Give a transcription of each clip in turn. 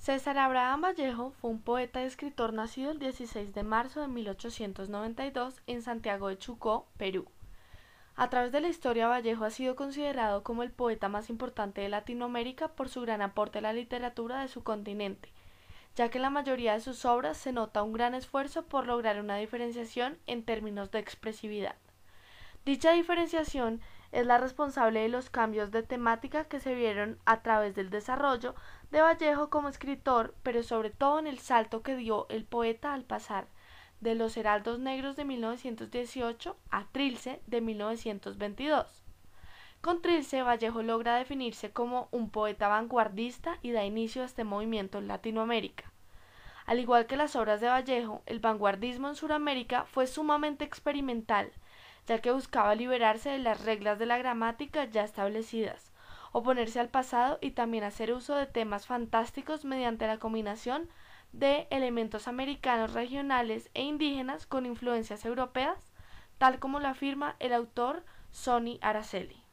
César Abraham Vallejo fue un poeta y escritor nacido el 16 de marzo de 1892 en Santiago de Chocó, Perú. A través de la historia, Vallejo ha sido considerado como el poeta más importante de Latinoamérica por su gran aporte a la literatura de su continente, ya que en la mayoría de sus obras se nota un gran esfuerzo por lograr una diferenciación en términos de expresividad. Dicha diferenciación es la responsable de los cambios de temática que se vieron a través del desarrollo de Vallejo como escritor, pero sobre todo en el salto que dio el poeta al pasar de Los Heraldos Negros de 1918 a Trilce de 1922. Con Trilce, Vallejo logra definirse como un poeta vanguardista y da inicio a este movimiento en Latinoamérica. Al igual que las obras de Vallejo, el vanguardismo en Sudamérica fue sumamente experimental, ya que buscaba liberarse de las reglas de la gramática ya establecidas, oponerse al pasado y también hacer uso de temas fantásticos mediante la combinación de elementos americanos regionales e indígenas con influencias europeas, tal como lo afirma el autor Sonny Araceli.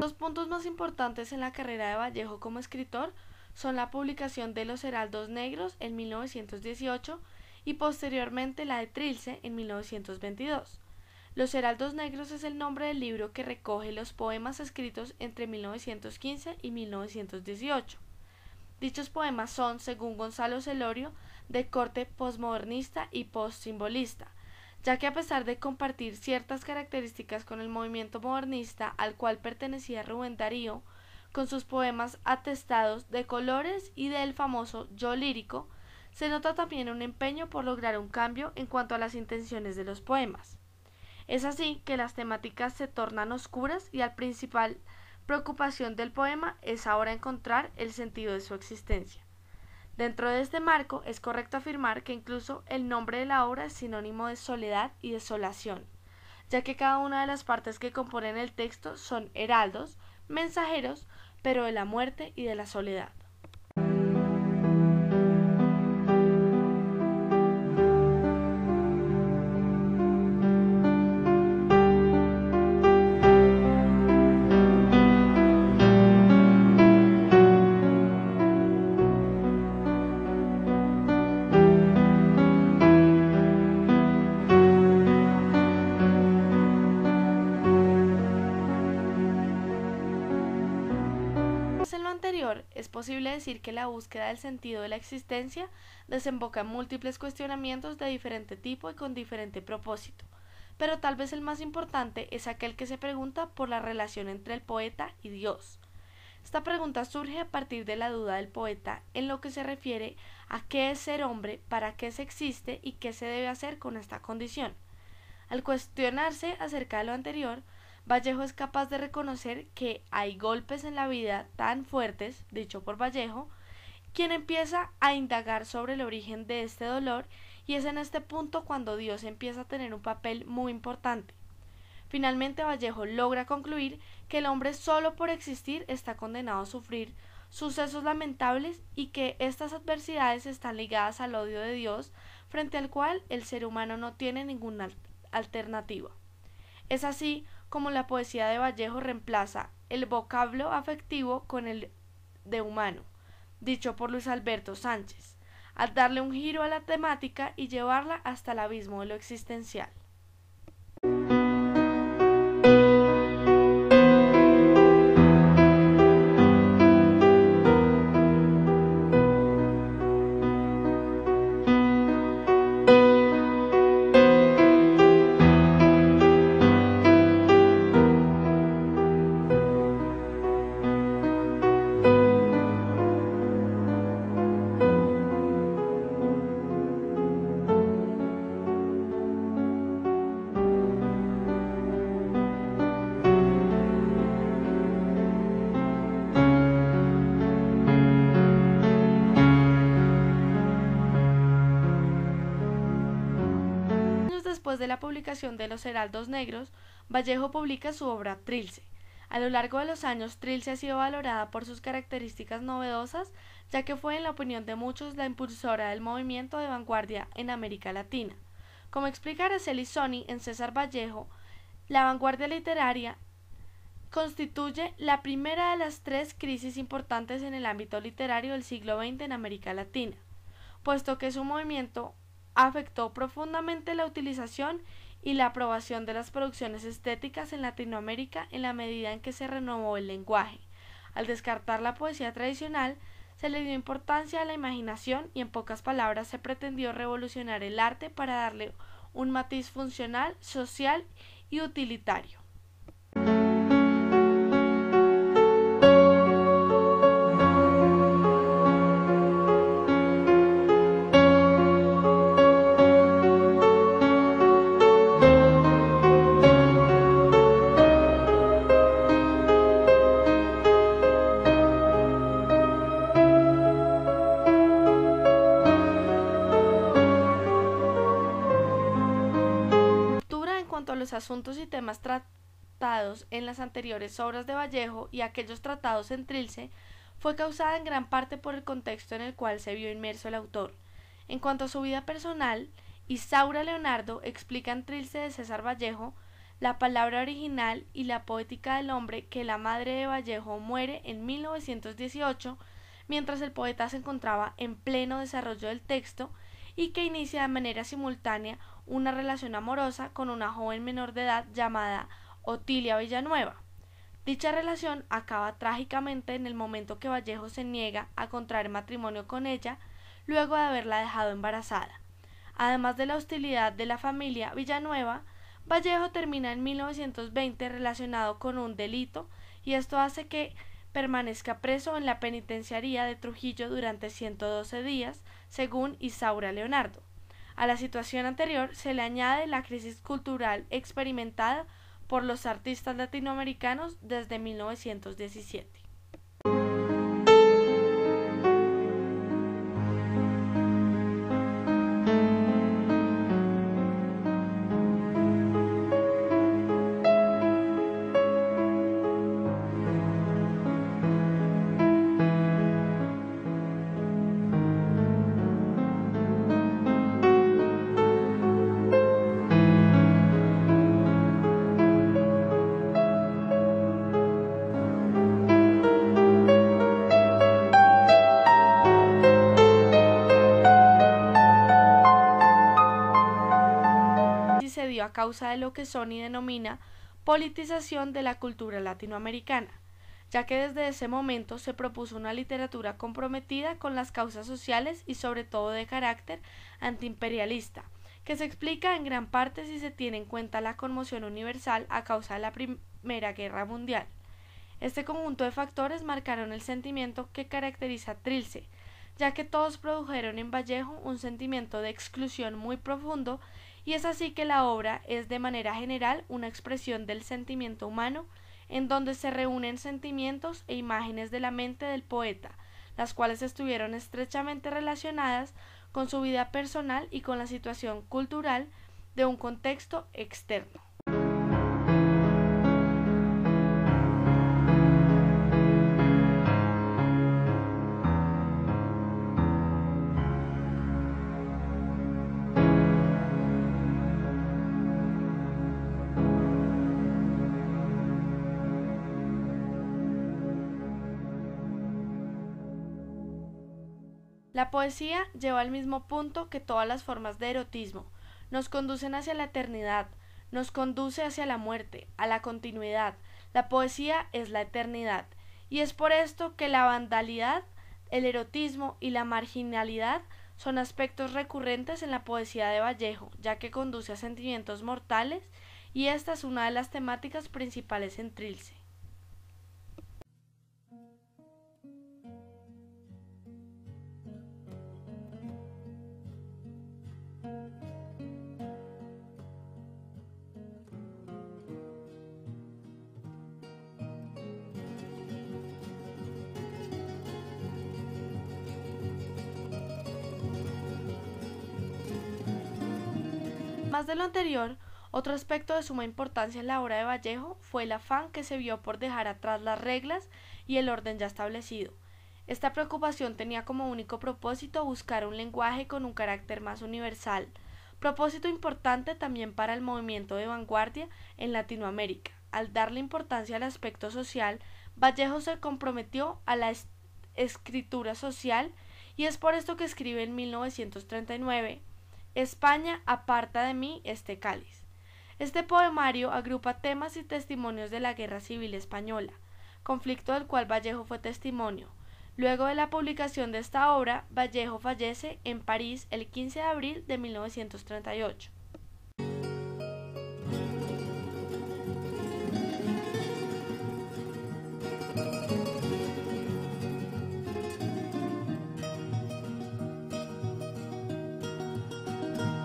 Los puntos más importantes en la carrera de Vallejo como escritor son la publicación de Los Heraldos Negros en 1918 y posteriormente la de Trilce en 1922. Los Heraldos Negros es el nombre del libro que recoge los poemas escritos entre 1915 y 1918. Dichos poemas son, según Gonzalo Celorio, de corte posmodernista y postsimbolista, ya que a pesar de compartir ciertas características con el movimiento modernista al cual pertenecía Rubén Darío, con sus poemas atestados de colores y del famoso yo lírico, se nota también un empeño por lograr un cambio en cuanto a las intenciones de los poemas. Es así que las temáticas se tornan oscuras y la principal preocupación del poema es ahora encontrar el sentido de su existencia. Dentro de este marco, es correcto afirmar que incluso el nombre de la obra es sinónimo de soledad y desolación, ya que cada una de las partes que componen el texto son heraldos, mensajeros, pero de la muerte y de la soledad. En lo anterior, es posible decir que la búsqueda del sentido de la existencia desemboca en múltiples cuestionamientos de diferente tipo y con diferente propósito, pero tal vez el más importante es aquel que se pregunta por la relación entre el poeta y Dios. Esta pregunta surge a partir de la duda del poeta en lo que se refiere a qué es ser hombre, para qué se existe y qué se debe hacer con esta condición. Al cuestionarse acerca de lo anterior, Vallejo es capaz de reconocer que hay golpes en la vida tan fuertes, dicho por Vallejo, quien empieza a indagar sobre el origen de este dolor, y es en este punto cuando Dios empieza a tener un papel muy importante. Finalmente, Vallejo logra concluir que el hombre solo por existir está condenado a sufrir sucesos lamentables y que estas adversidades están ligadas al odio de Dios, frente al cual el ser humano no tiene ninguna alternativa. Es así como la poesía de Vallejo reemplaza el vocablo afectivo con el de humano, dicho por Luis Alberto Sánchez, al darle un giro a la temática y llevarla hasta el abismo de lo existencial. después de la publicación de Los Heraldos Negros, Vallejo publica su obra Trilce. A lo largo de los años, Trilce ha sido valorada por sus características novedosas, ya que fue, en la opinión de muchos, la impulsora del movimiento de vanguardia en América Latina. Como explica Araceli Sony en César Vallejo, la vanguardia literaria constituye la primera de las tres crisis importantes en el ámbito literario del siglo XX en América Latina, puesto que su movimiento afectó profundamente la utilización y la aprobación de las producciones estéticas en Latinoamérica en la medida en que se renovó el lenguaje. Al descartar la poesía tradicional, se le dio importancia a la imaginación y, en pocas palabras, se pretendió revolucionar el arte para darle un matiz funcional, social y utilitario. Los asuntos y temas tratados en las anteriores obras de Vallejo y aquellos tratados en Trilce fue causada en gran parte por el contexto en el cual se vio inmerso el autor. En cuanto a su vida personal, Isaura Leonardo explica en Trilce de César Vallejo la palabra original y la poética del hombre que la madre de Vallejo muere en 1918, mientras el poeta se encontraba en pleno desarrollo del texto, y que inicia de manera simultánea una relación amorosa con una joven menor de edad llamada Otilia Villanueva. Dicha relación acaba trágicamente en el momento que Vallejo se niega a contraer matrimonio con ella, luego de haberla dejado embarazada. Además de la hostilidad de la familia Villanueva, Vallejo termina en 1920 relacionado con un delito, y esto hace que permanezca preso en la penitenciaría de Trujillo durante 112 días, según Isaura Leonardo. A la situación anterior se le añade la crisis cultural experimentada por los artistas latinoamericanos desde 1917. Se dio a causa de lo que Sony denomina politización de la cultura latinoamericana, ya que desde ese momento se propuso una literatura comprometida con las causas sociales y sobre todo de carácter antiimperialista, que se explica en gran parte si se tiene en cuenta la conmoción universal a causa de la Primera Guerra Mundial. Este conjunto de factores marcaron el sentimiento que caracteriza a Trilce, ya que todos produjeron en Vallejo un sentimiento de exclusión muy profundo, y es así que la obra es de manera general una expresión del sentimiento humano, en donde se reúnen sentimientos e imágenes de la mente del poeta, las cuales estuvieron estrechamente relacionadas con su vida personal y con la situación cultural de un contexto externo. La poesía lleva al mismo punto que todas las formas de erotismo, nos conducen hacia la eternidad, nos conduce hacia la muerte, a la continuidad. La poesía es la eternidad, y es por esto que la vandalidad, el erotismo y la marginalidad son aspectos recurrentes en la poesía de Vallejo, ya que conduce a sentimientos mortales, y esta es una de las temáticas principales en Trilce. Además de lo anterior, otro aspecto de suma importancia en la obra de Vallejo fue el afán que se vio por dejar atrás las reglas y el orden ya establecido. Esta preocupación tenía como único propósito buscar un lenguaje con un carácter más universal, propósito importante también para el movimiento de vanguardia en Latinoamérica. Al darle importancia al aspecto social, Vallejo se comprometió a la escritura social y es por esto que escribe en 1939: España, aparta de mí este cáliz. Este poemario agrupa temas y testimonios de la Guerra Civil Española, conflicto del cual Vallejo fue testimonio. Luego de la publicación de esta obra, Vallejo fallece en París el 15 de abril de 1938.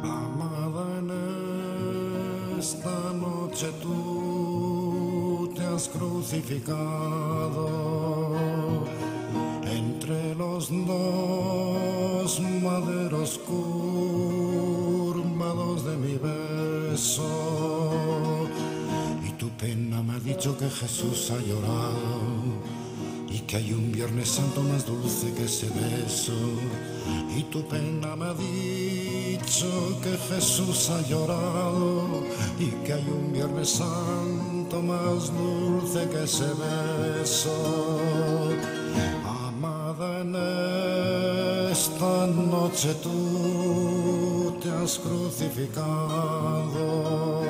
Amada, en esta noche tú te has crucificado entre los dos maderos curvados de mi beso, y tu pena me ha dicho que Jesús ha llorado y que hay un Viernes Santo más dulce que ese beso, y tu pena me ha dicho que Jesús ha llorado y que hay un Viernes Santo más dulce que ese beso. Amada, en esta noche tú te has crucificado.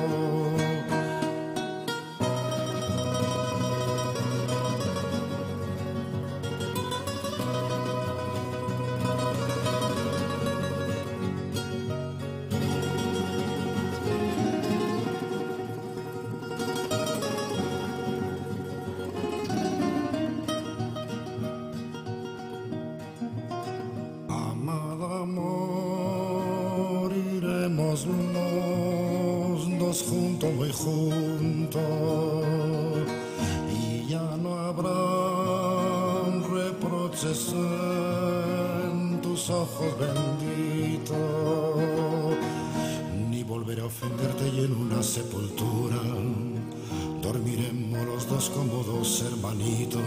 Amada, moriremos los dos juntos, muy juntos, y ya no habrá reproches en tus ojos benditos, ni volveré a ofenderte, y en una sepultura dormiremos los dos como dos hermanitos,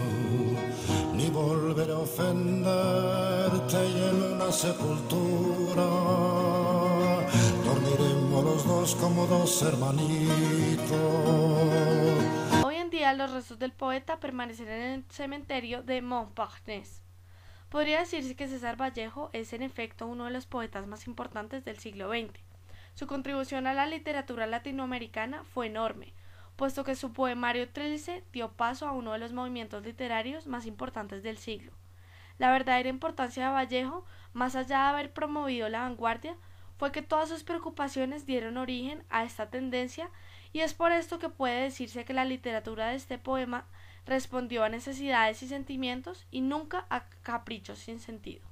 ni volveré a ofenderte, y en una sepultura dormiremos los dos como dos hermanitos. Hoy en día los restos del poeta permanecen en el cementerio de Montparnasse. Podría decirse que César Vallejo es en efecto uno de los poetas más importantes del siglo XX. Su contribución a la literatura latinoamericana fue enorme, puesto que su poemario Trilce dio paso a uno de los movimientos literarios más importantes del siglo. La verdadera importancia de Vallejo, más allá de haber promovido la vanguardia, fue que todas sus preocupaciones dieron origen a esta tendencia, y es por esto que puede decirse que la literatura de este poema respondió a necesidades y sentimientos y nunca a caprichos sin sentido.